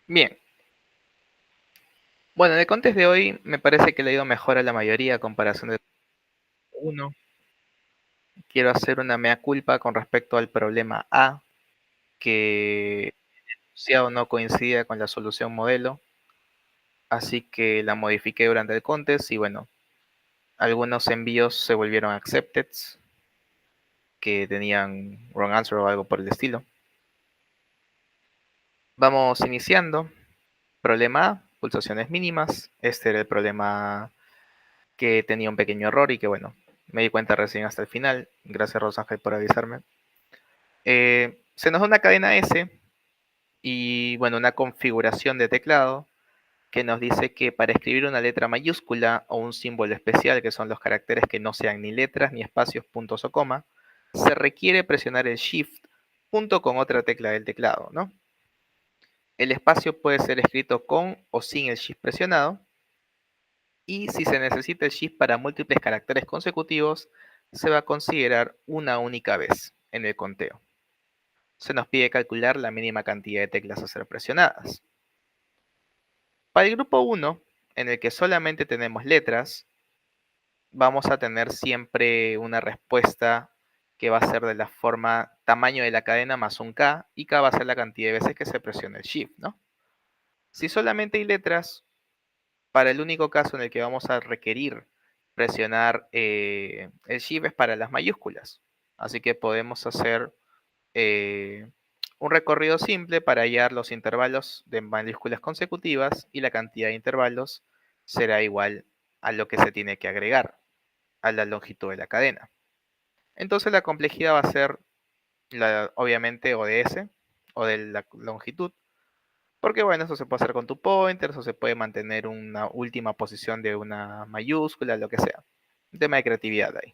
Bien, bueno, en el contest de hoy me parece que le ha ido mejor a la mayoría a comparación del uno. Quiero hacer una mea culpa con respecto al problema A, que enunciado no coincidía con la solución modelo, así que la modifiqué durante el contest y bueno, algunos envíos se volvieron accepted, que tenían wrong answer o algo por el estilo. Vamos iniciando. Problema A, pulsaciones mínimas. Este era el problema que tenía un pequeño error y que bueno, me di cuenta recién hasta el final. Gracias Rosángel por avisarme. Se nos da una cadena S y bueno, una configuración de teclado que nos dice que para escribir una letra mayúscula o un símbolo especial, que son los caracteres que no sean ni letras, ni espacios, puntos o coma, se requiere presionar el Shift junto con otra tecla del teclado, ¿no? El espacio puede ser escrito con o sin el Shift presionado, y si se necesita el Shift para múltiples caracteres consecutivos, se va a considerar una única vez en el conteo. Se nos pide calcular la mínima cantidad de teclas a ser presionadas. Para el grupo 1, en el que solamente tenemos letras, vamos a tener siempre una respuesta que va a ser de la forma tamaño de la cadena más un K, y K va a ser la cantidad de veces que se presiona el Shift, ¿no? Si solamente hay letras, para el único caso en el que vamos a requerir presionar el Shift es para las mayúsculas. Así que podemos hacer un recorrido simple para hallar los intervalos de mayúsculas consecutivas, y la cantidad de intervalos será igual a lo que se tiene que agregar a la longitud de la cadena. Entonces la complejidad va a ser obviamente o de S o de la longitud, porque bueno, eso se puede hacer con tu pointer, eso se puede mantener una última posición de una mayúscula, lo que sea. Un tema de creatividad ahí.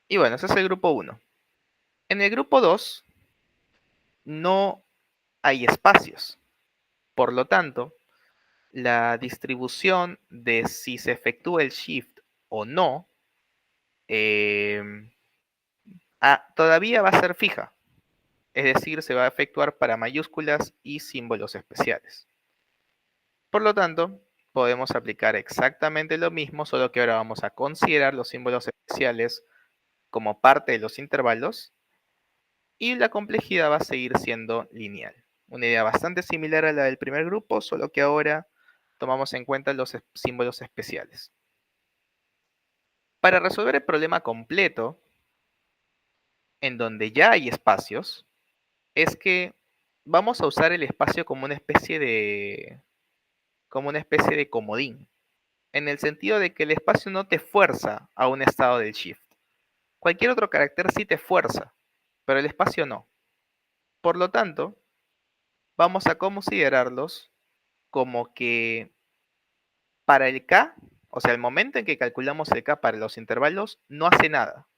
Y bueno, ese es el grupo 1. En el grupo 2 no hay espacios. Por lo tanto, la distribución de si se efectúa el shift o no eh, todavía va a ser fija. Es decir, se va a efectuar para mayúsculas y símbolos especiales. Por lo tanto, podemos aplicar exactamente lo mismo, solo que ahora vamos a considerar los símbolos especiales como parte de los intervalos, y la complejidad va a seguir siendo lineal. Una idea bastante similar a la del primer grupo, solo que ahora tomamos en cuenta los símbolos especiales. Para resolver el problema completo, en donde ya hay espacios, es que vamos a usar el espacio como una especie de comodín, en el sentido de que el espacio no te fuerza a un estado del shift. Cualquier otro carácter sí te fuerza, pero el espacio no. Por lo tanto, vamos a considerarlos como que para el K, o sea, el momento en que calculamos el K para los intervalos, no hace nada.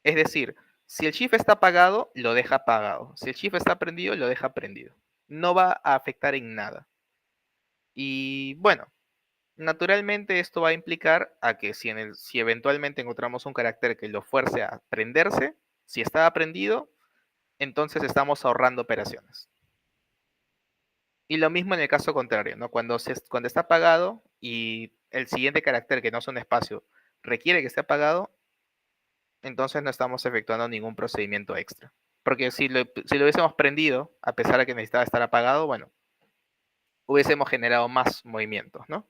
Es decir, si el shift está apagado, lo deja apagado. Si el shift está prendido, lo deja prendido. No va a afectar en nada. Y bueno, naturalmente esto va a implicar a que si eventualmente encontramos un carácter que lo fuerce a prenderse, si está prendido, entonces estamos ahorrando operaciones. Y lo mismo en el caso contrario, ¿no? Cuando está apagado y el siguiente carácter que no es un espacio requiere que esté apagado, entonces no estamos efectuando ningún procedimiento extra. Porque si lo hubiésemos prendido, a pesar de que necesitaba estar apagado, bueno, hubiésemos generado más movimientos, ¿no?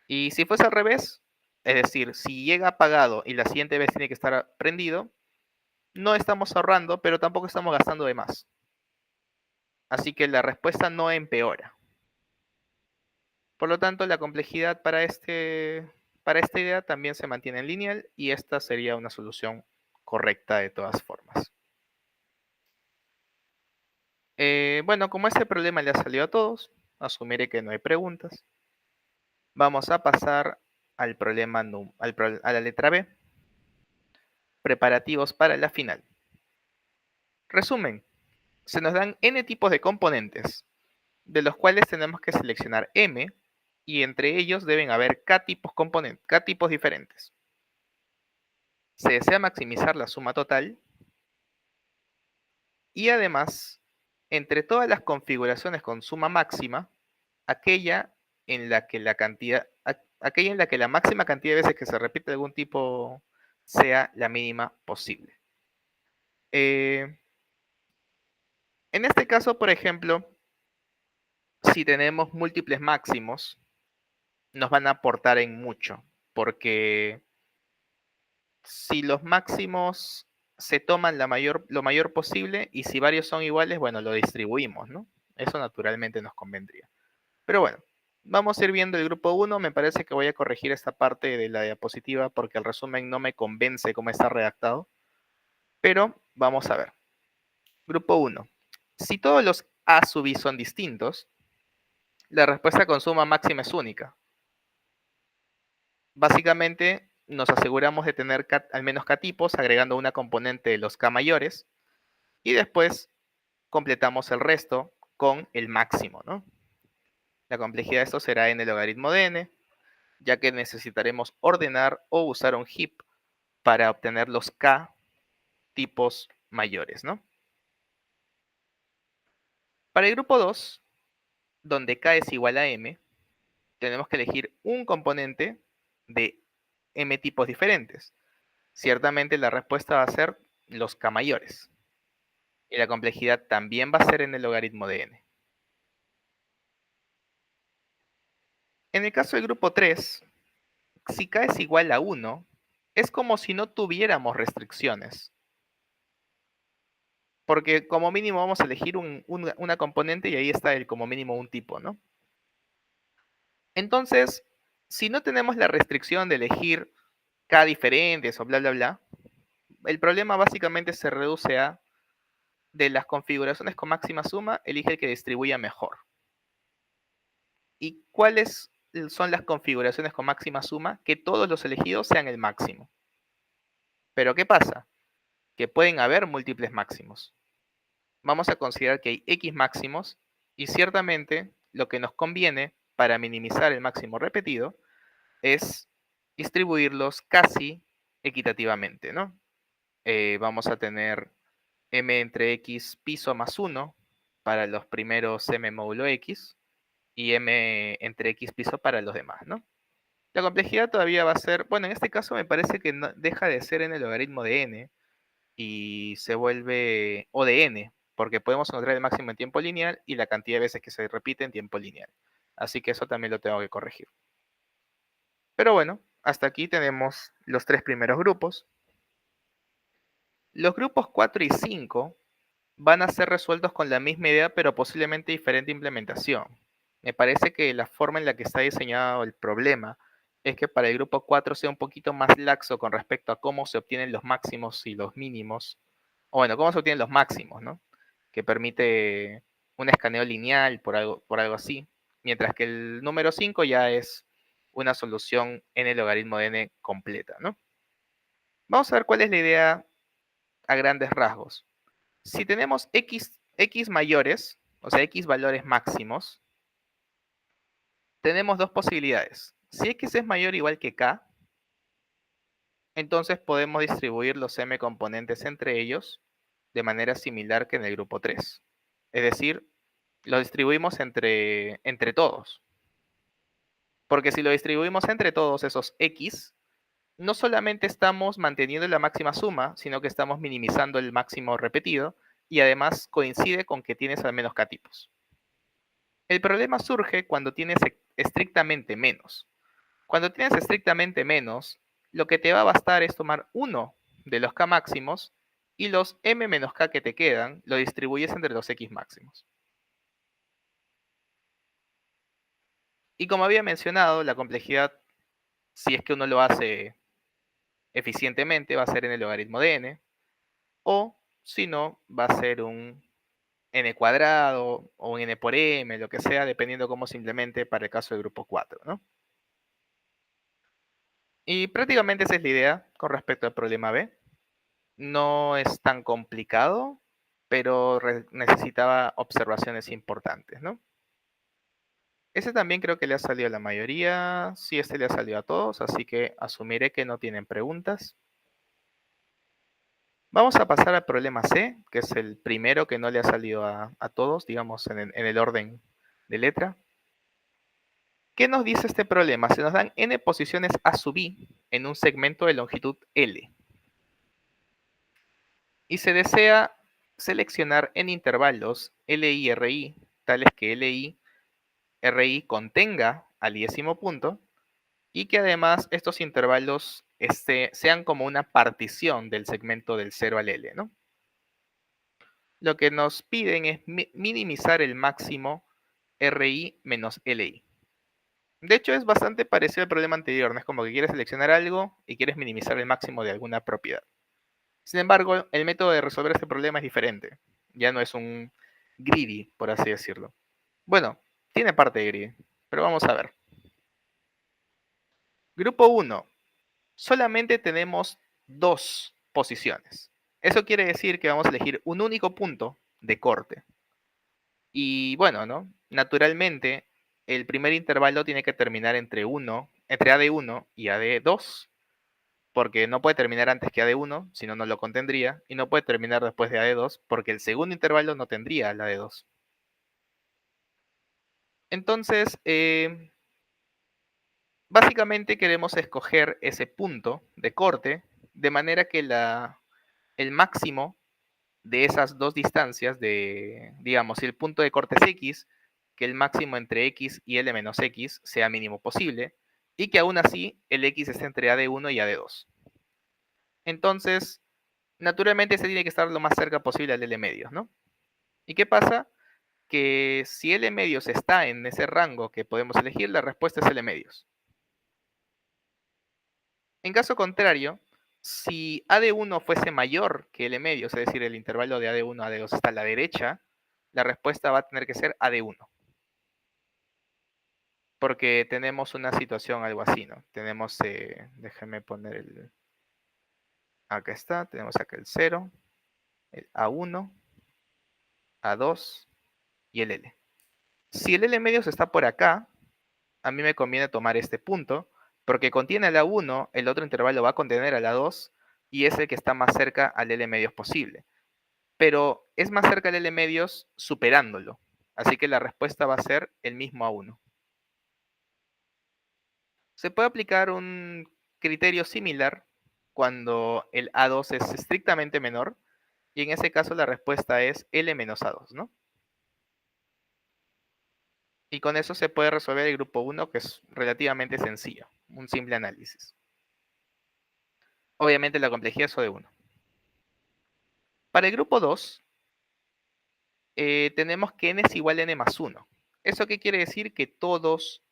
Y si fuese al revés, es decir, si llega apagado y la siguiente vez tiene que estar prendido, no estamos ahorrando, pero tampoco estamos gastando de más. Así que la respuesta no empeora. Por lo tanto, la complejidad para esta idea también se mantiene en lineal, y esta sería una solución correcta de todas formas. Bueno, como este problema le ha salido a todos, asumiré que no hay preguntas. Vamos a pasar al problema a la letra B. Preparativos para la final. Resumen, se nos dan n tipos de componentes, de los cuales tenemos que seleccionar m, y entre ellos deben haber k tipos diferentes. Se desea maximizar la suma total, y además entre todas las configuraciones con suma máxima, aquella en la que aquella en la que la máxima cantidad de veces que se repite algún tipo sea la mínima posible. Eh, en este caso, por ejemplo, si tenemos múltiples máximos, nos van a aportar en mucho, porque si los máximos se toman lo mayor posible y si varios son iguales, bueno, lo distribuimos, ¿no? Eso naturalmente nos convendría. Pero bueno, vamos a ir viendo el grupo 1. Me parece que voy a corregir esta parte de la diapositiva porque el resumen no me convence cómo está redactado. Pero vamos a ver. Grupo 1. Si todos los A sub I son distintos, la respuesta con suma máxima es única. Básicamente nos aseguramos de tener al menos K tipos agregando una componente de los K mayores y después completamos el resto con el máximo, ¿no? La complejidad de esto será n logaritmo de n, ya que necesitaremos ordenar o usar un heap para obtener los K tipos mayores, ¿no? Para el grupo 2, donde K es igual a M, tenemos que elegir un componente de M tipos diferentes. Ciertamente la respuesta va a ser los K mayores. Y la complejidad también va a ser en el logaritmo de n. En el caso del grupo 3, si K es igual a 1, es como si no tuviéramos restricciones. Porque como mínimo vamos a elegir una componente y ahí está el como mínimo un tipo, ¿no? Entonces, si no tenemos la restricción de elegir K diferentes o bla, bla, bla, el problema básicamente se reduce a de las configuraciones con máxima suma, elige el que distribuya mejor. ¿Y cuáles son las configuraciones con máxima suma? Que todos los elegidos sean el máximo. Pero ¿qué pasa? Que pueden haber múltiples máximos. Vamos a considerar que hay X máximos y ciertamente lo que nos conviene para minimizar el máximo repetido es distribuirlos casi equitativamente, ¿no? Vamos a tener m entre x piso más 1 para los primeros m módulo x y m entre x piso para los demás, ¿no? La complejidad todavía va a ser, bueno, en este caso me parece que deja de ser en el logaritmo de n y se vuelve O de n, porque podemos encontrar el máximo en tiempo lineal y la cantidad de veces que se repite en tiempo lineal. Así que eso también lo tengo que corregir. Pero bueno, hasta aquí tenemos los tres primeros grupos. Los grupos 4 y 5 van a ser resueltos con la misma idea, pero posiblemente diferente implementación. Me parece que la forma en la que está diseñado el problema es que para el grupo 4 sea un poquito más laxo con respecto a cómo se obtienen los máximos y los mínimos. O bueno, cómo se obtienen los máximos, ¿no? Que permite un escaneo lineal por algo así. Mientras que el número 5 ya es una solución en el logaritmo de n completa, ¿no? Vamos a ver cuál es la idea a grandes rasgos. Si tenemos x mayores, o sea, x valores máximos, tenemos dos posibilidades. Si x es mayor o igual que k, entonces podemos distribuir los m componentes entre ellos de manera similar que en el grupo 3. Es decir, lo distribuimos entre todos. Porque si lo distribuimos entre todos esos x, no solamente estamos manteniendo la máxima suma, sino que estamos minimizando el máximo repetido y además coincide con que tienes al menos k tipos. El problema surge cuando tienes estrictamente menos. Cuando tienes estrictamente menos, lo que te va a bastar es tomar uno de los k máximos y los m menos k que te quedan lo distribuyes entre los x máximos. Y como había mencionado, la complejidad, si es que uno lo hace eficientemente, va a ser en el logaritmo de n, o si no, va a ser un n cuadrado o un n por m, lo que sea, dependiendo cómo se implemente para el caso del grupo 4, ¿no? Y prácticamente esa es la idea con respecto al problema B. No es tan complicado, pero necesitaba observaciones importantes, ¿no? Ese también creo que le ha salido a la mayoría. Sí, este le ha salido a todos, así que asumiré que no tienen preguntas. Vamos a pasar al problema C, que es el primero que no le ha salido a todos, digamos, en el orden de letra. ¿Qué nos dice este problema? Se nos dan n posiciones a sub i en un segmento de longitud L. Y se desea seleccionar en intervalos LI y RI, tales que LI, RI contenga al iésimo punto, y que además estos intervalos sean como una partición del segmento del 0 al L, ¿no? Lo que nos piden es minimizar el máximo RI menos LI. De hecho, es bastante parecido al problema anterior, ¿no? Es como que quieres seleccionar algo y quieres minimizar el máximo de alguna propiedad. Sin embargo, el método de resolver este problema es diferente. Ya no es un greedy, por así decirlo. Bueno, tiene parte de greedy, pero vamos a ver. Grupo 1. Solamente tenemos dos posiciones. Eso quiere decir que vamos a elegir un único punto de corte. Y bueno, ¿no? Naturalmente, el primer intervalo tiene que terminar entre A de 1 y A de 2, porque no puede terminar antes que A de 1, si no, no lo contendría, y no puede terminar después de A de 2, porque el segundo intervalo no tendría la de 2. Entonces, básicamente queremos escoger ese punto de corte, de manera que el máximo de esas dos distancias, digamos, si el punto de corte es X, que el máximo entre X y L menos X sea mínimo posible, y que aún así el X esté entre A de 1 y A de 2. Entonces, naturalmente se tiene que estar lo más cerca posible al L medios, ¿no? ¿Y qué pasa? Que si L medios está en ese rango que podemos elegir, la respuesta es L medios. En caso contrario, si A de 1 fuese mayor que L medios, es decir, el intervalo de A de 1 a A de 2 está a la derecha, la respuesta va a tener que ser A de 1. Porque tenemos una situación algo así, ¿no? Tenemos, déjenme poner acá está, tenemos acá el 0, el A1, A2 y el L. Si el L medios está por acá, a mí me conviene tomar este punto, porque contiene el A1, el otro intervalo va a contener al A2, y es el que está más cerca al L medios posible. Pero es más cerca al L medios superándolo. Así que la respuesta va a ser el mismo A1. Se puede aplicar un criterio similar cuando el A2 es estrictamente menor, y en ese caso la respuesta es L menos A2, ¿no? Y con eso se puede resolver el grupo 1, que es relativamente sencillo, un simple análisis. Obviamente la complejidad es O de 1. Para el grupo 2, tenemos que n es igual a n más 1. ¿Eso qué quiere decir? Que todos,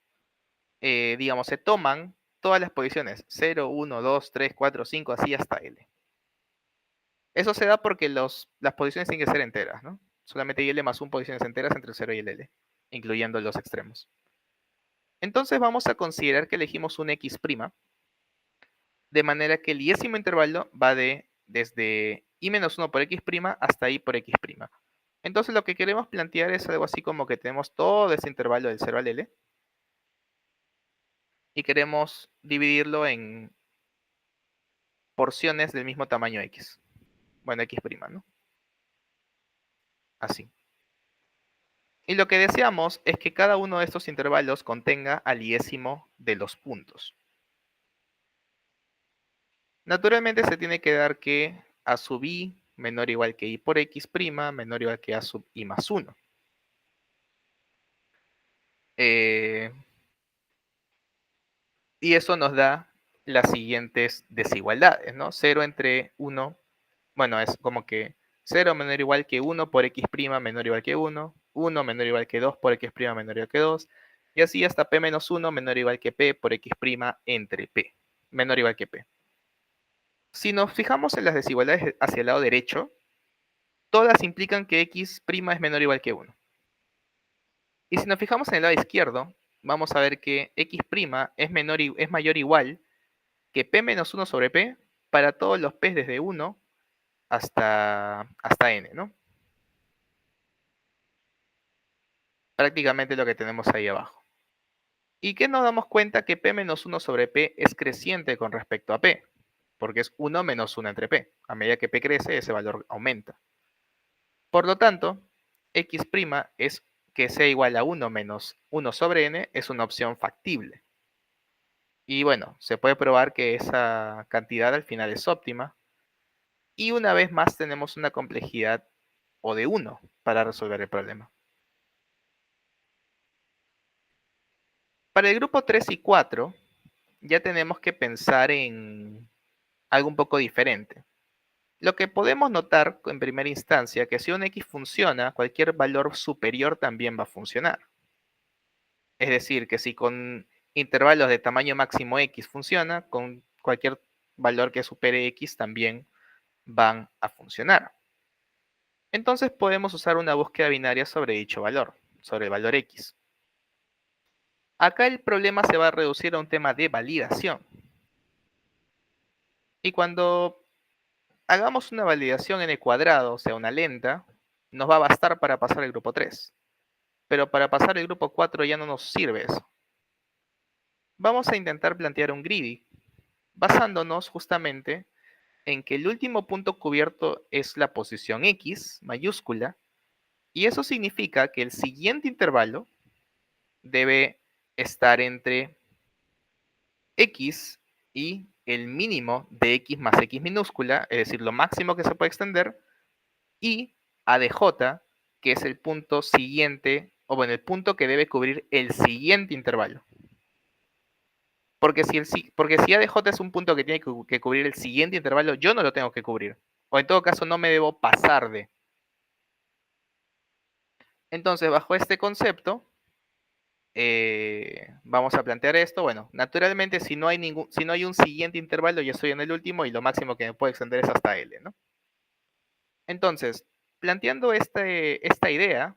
digamos, se toman todas las posiciones, 0, 1, 2, 3, 4, 5, así hasta L. Eso se da porque las posiciones tienen que ser enteras, ¿no? Solamente hay L más 1 posiciones enteras entre el 0 y el L, incluyendo los extremos. Entonces vamos a considerar que elegimos un X', de manera que el iésimo intervalo va desde I menos 1 por X' hasta I por X'. Entonces lo que queremos plantear es algo así como que tenemos todo ese intervalo del 0 al L y queremos dividirlo en porciones del mismo tamaño X. Bueno, X', ¿no? Así. Y lo que deseamos es que cada uno de estos intervalos contenga al iésimo de los puntos. Naturalmente se tiene que dar que A sub i menor o igual que I por X' menor o igual que A sub i más 1. Y eso nos da las siguientes desigualdades, ¿no? 0 entre 1, bueno, es como que 0 menor o igual que 1 por X' menor o igual que 1, 1 menor o igual que 2 por X' menor o igual que 2, y así hasta P menos 1 menor o igual que P por X' entre P, menor o igual que P. Si nos fijamos en las desigualdades hacia el lado derecho, todas implican que X' es menor o igual que 1. Y si nos fijamos en el lado izquierdo, vamos a ver que X' es mayor o igual que P menos 1 sobre P para todos los P desde 1 hasta N, ¿no? Prácticamente lo que tenemos ahí abajo. ¿Y qué nos damos cuenta? Que P menos 1 sobre P es creciente con respecto a P. porque es 1 menos 1 entre p. A medida que p crece, ese valor aumenta. Por lo tanto, x' es que sea igual a 1 menos 1 sobre n es una opción factible. Y bueno, se puede probar que esa cantidad al final es óptima. Y una vez más tenemos una complejidad o de 1 para resolver el problema. Para el grupo 3 y 4, ya tenemos que pensar en algo un poco diferente. Lo que podemos notar en primera instancia que si un x funciona, cualquier valor superior también va a funcionar. Es decir, que si con intervalos de tamaño máximo x funciona, con cualquier valor que supere x también van a funcionar. Entonces podemos usar una búsqueda binaria sobre dicho valor, sobre el valor x. Acá el problema se va a reducir a un tema de validación. Y cuando hagamos una validación n cuadrado, o sea, una lenta, nos va a bastar para pasar el grupo 3. Pero para pasar el grupo 4 ya no nos sirve eso. Vamos a intentar plantear un greedy, basándonos justamente en que el último punto cubierto es la posición x mayúscula, y eso significa que el siguiente intervalo debe estar entre x y el mínimo de x más x minúscula, es decir, lo máximo que se puede extender, y a de j, que es el punto siguiente, o bueno, el punto que debe cubrir el siguiente intervalo. Porque si a de j es un punto que tiene que cubrir el siguiente intervalo, yo no lo tengo que cubrir. O en todo caso, no me debo pasar de. Entonces, bajo este concepto, vamos a plantear esto. Bueno, naturalmente, si no hay un siguiente intervalo, yo estoy en el último y lo máximo que me puedo extender es hasta L, ¿no? Entonces, planteando esta idea,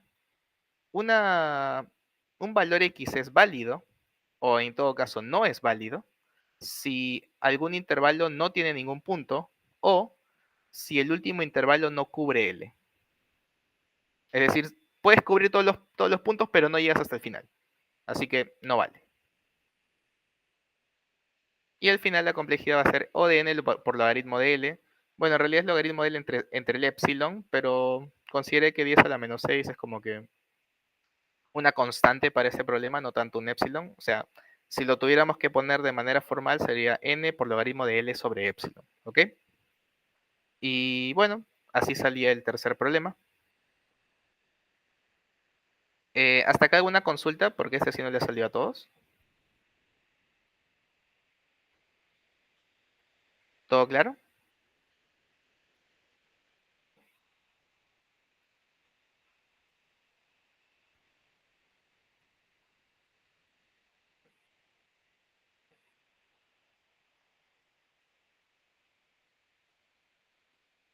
un valor X es válido, o en todo caso no es válido, si algún intervalo no tiene ningún punto, o si el último intervalo no cubre L. Es decir, puedes cubrir todos los puntos, pero no llegas hasta el final. Así que no vale. Y al final la complejidad va a ser O de n por logaritmo de L. Bueno, en realidad es logaritmo de L entre el epsilon, pero considere que 10 a la menos 6 es como que una constante para ese problema, no tanto un epsilon. O sea, si lo tuviéramos que poner de manera formal, sería n por logaritmo de L sobre epsilon. ¿Ok? Y bueno, así salía el tercer problema. ¿Hasta acá alguna consulta? Porque este sí no le salió a todos. ¿Todo claro?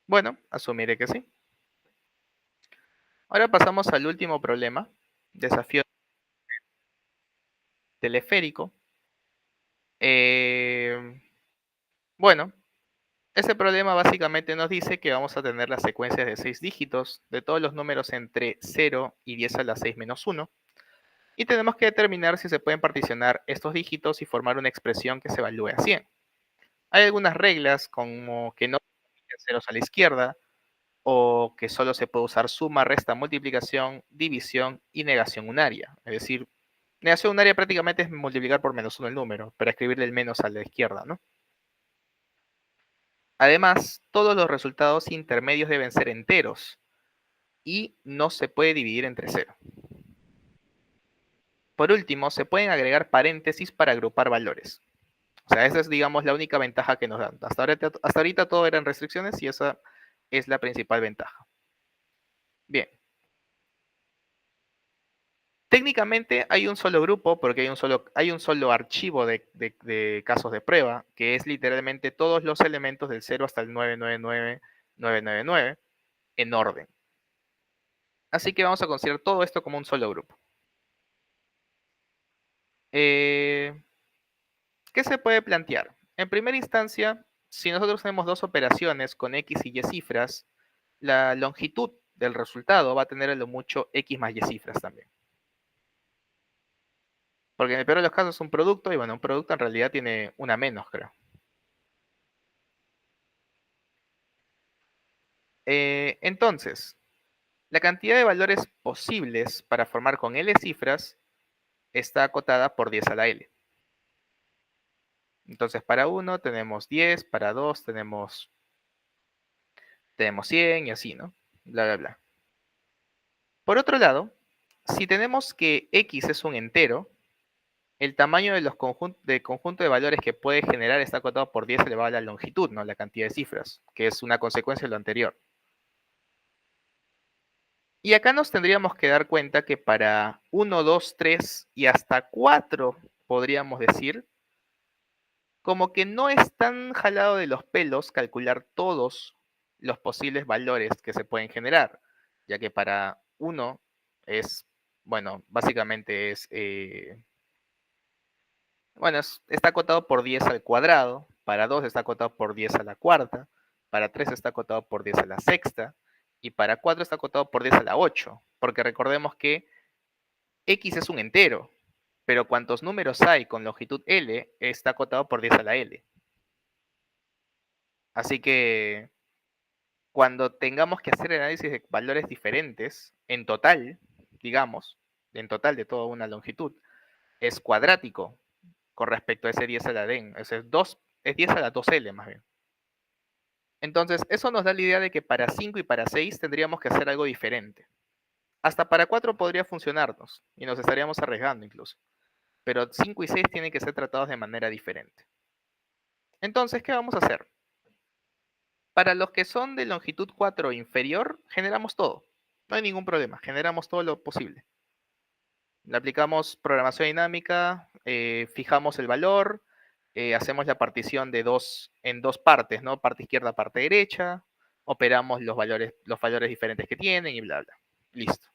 Bueno, asumiré que sí. Ahora pasamos al último problema. Desafío teleférico. Bueno, ese problema básicamente nos dice que vamos a tener las secuencias de 6 dígitos de todos los números entre 0 y 10 a la 6 menos 1. Y tenemos que determinar si se pueden particionar estos dígitos y formar una expresión que se evalúe a 100. Hay algunas reglas como que no se ceros a la izquierda, o que solo se puede usar suma, resta, multiplicación, división y negación unaria. Es decir, negación unaria prácticamente es multiplicar por menos 1 el número, para escribirle el menos a la izquierda, ¿no? Además, todos los resultados intermedios deben ser enteros y no se puede dividir entre cero. Por último, se pueden agregar paréntesis para agrupar valores. O sea, esa es, digamos, la única ventaja que nos dan. Hasta ahorita todo eran restricciones y esa es la principal ventaja. Bien. Técnicamente hay un solo grupo porque hay un solo archivo de casos de prueba, que es literalmente todos los elementos del 0 hasta el 999 en orden. Así que vamos a considerar todo esto como un solo grupo. ¿Qué se puede plantear? En primera instancia, si nosotros tenemos dos operaciones con x y y cifras, la longitud del resultado va a tener a lo mucho x más y cifras también. Porque en el peor de los casos es un producto, y bueno, un producto en realidad tiene una menos, creo. Entonces, la cantidad de valores posibles para formar con L cifras está acotada por 10 a la L. Entonces, para 1 tenemos 10, para 2 tenemos 100 y así, ¿no? Bla, bla, bla. Por otro lado, si tenemos que X es un entero, el tamaño de del conjunto de valores que puede generar está acotado por 10 elevado a la longitud, ¿no? La cantidad de cifras, que es una consecuencia de lo anterior. Y acá nos tendríamos que dar cuenta que para 1, 2, 3 y hasta 4, podríamos decir, como que no es tan jalado de los pelos calcular todos los posibles valores que se pueden generar, ya que para 1 es, bueno, básicamente es, bueno, está acotado por 10 al cuadrado, para 2 está acotado por 10 a la cuarta, para 3 está acotado por 10 a la sexta, y para 4 está acotado por 10 a la 8, porque recordemos que X es un entero, pero cuantos números hay con longitud L está acotado por 10 a la L. Así que cuando tengamos que hacer el análisis de valores diferentes, en total, digamos, en total de toda una longitud, es cuadrático con respecto a ese 10 a la D. Es 10 a la 2L más bien. Entonces, eso nos da la idea de que para 5 y para 6 tendríamos que hacer algo diferente. Hasta para 4 podría funcionarnos y nos estaríamos arriesgando incluso. Pero 5 y 6 tienen que ser tratados de manera diferente. Entonces, ¿qué vamos a hacer? Para los que son de longitud 4 o inferior, generamos todo. No hay ningún problema, generamos todo lo posible. Le aplicamos programación dinámica, fijamos el valor, hacemos la partición en dos partes, ¿no? Parte izquierda, parte derecha, operamos los valores diferentes que tienen y bla, bla. Listo.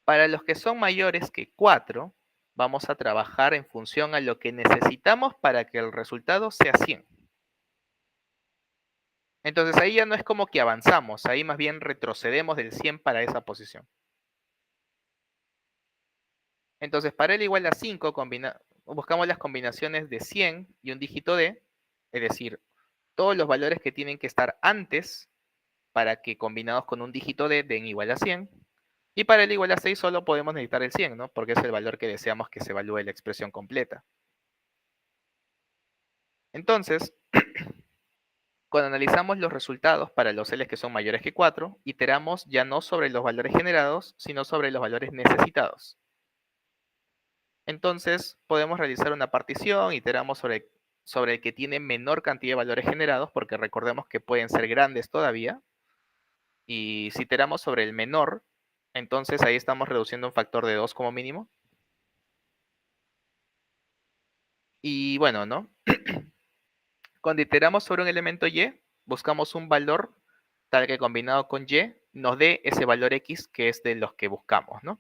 Para los que son mayores que 4, vamos a trabajar en función a lo que necesitamos para que el resultado sea 100. Entonces ahí ya no es como que avanzamos, ahí más bien retrocedemos del 100 para esa posición. Entonces para L igual a 5, buscamos las combinaciones de 100 y un dígito D, es decir, todos los valores que tienen que estar antes para que combinados con un dígito D den igual a 100. Y para L igual a 6 solo podemos necesitar el 100, ¿no? Porque es el valor que deseamos que se evalúe la expresión completa. Entonces, cuando analizamos los resultados para los L que son mayores que 4, iteramos ya no sobre los valores generados, sino sobre los valores necesitados. Entonces, podemos realizar una partición, iteramos sobre el que tiene menor cantidad de valores generados, porque recordemos que pueden ser grandes todavía. Y si iteramos sobre el menor, entonces ahí estamos reduciendo un factor de 2 como mínimo. Y bueno, ¿no? Cuando iteramos sobre un elemento y, buscamos un valor tal que combinado con y nos dé ese valor x que es de los que buscamos, ¿no?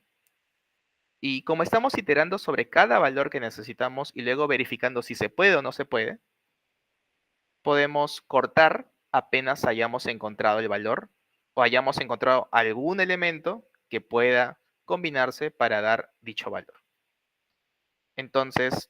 Y como estamos iterando sobre cada valor que necesitamos y luego verificando si se puede o no se puede, podemos cortar apenas hayamos encontrado el valor o hayamos encontrado algún elemento que pueda combinarse para dar dicho valor. Entonces,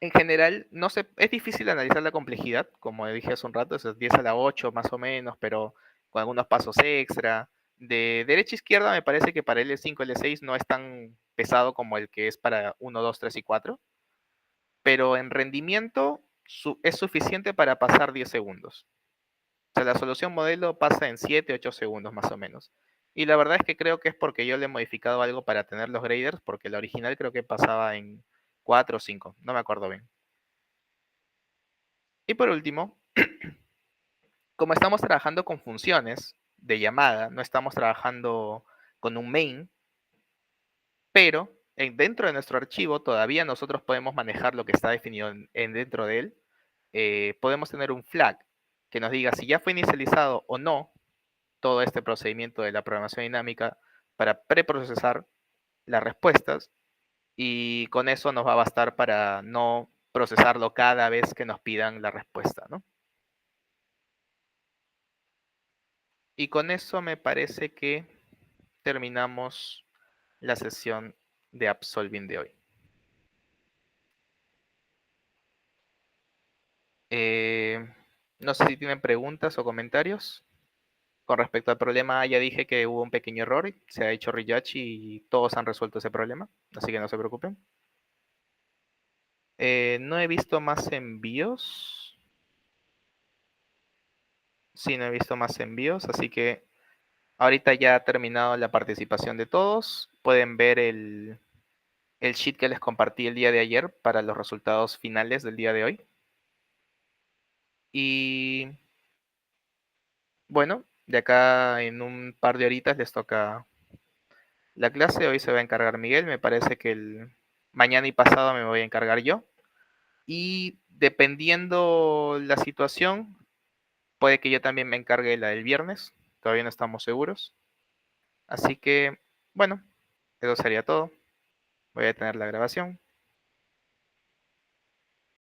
en general, no sé, es difícil analizar la complejidad, como dije hace un rato, eso es 10 a la 8 más o menos, pero con algunos pasos extra. De derecha a izquierda me parece que para L5, L6 no es tan pesado como el que es para 1, 2, 3 y 4, pero en rendimiento es suficiente para pasar 10 segundos. O sea, la solución modelo pasa en 7, 8 segundos más o menos. Y la verdad es que creo que es porque yo le he modificado algo para tener los graders, porque la original creo que pasaba en 4 o 5, no me acuerdo bien. Y por último, como estamos trabajando con funciones de llamada, no estamos trabajando con un main, pero dentro de nuestro archivo todavía nosotros podemos manejar lo que está definido dentro de él. Podemos tener un flag que nos diga si ya fue inicializado o no todo este procedimiento de la programación dinámica para preprocesar las respuestas, y con eso nos va a bastar para no procesarlo cada vez que nos pidan la respuesta, ¿no? Y con eso me parece que terminamos la sesión de Absolving de hoy. Eh, No sé si tienen preguntas o comentarios. Con respecto al problema, ya dije que hubo un pequeño error, se ha hecho Riyachi y todos han resuelto ese problema, así que no se preocupen. No he visto más envíos. Sí, no he visto más envíos, así que ahorita ya ha terminado la participación de todos. Pueden ver el sheet que les compartí el día de ayer para los resultados finales del día de hoy. Y bueno, de acá en un par de horitas les toca la clase. Hoy se va a encargar Miguel, me parece que el mañana y pasado me voy a encargar yo. Y dependiendo la situación, puede que yo también me encargue la del viernes. Todavía no estamos seguros. Así que, bueno, eso sería todo. Voy a detener la grabación.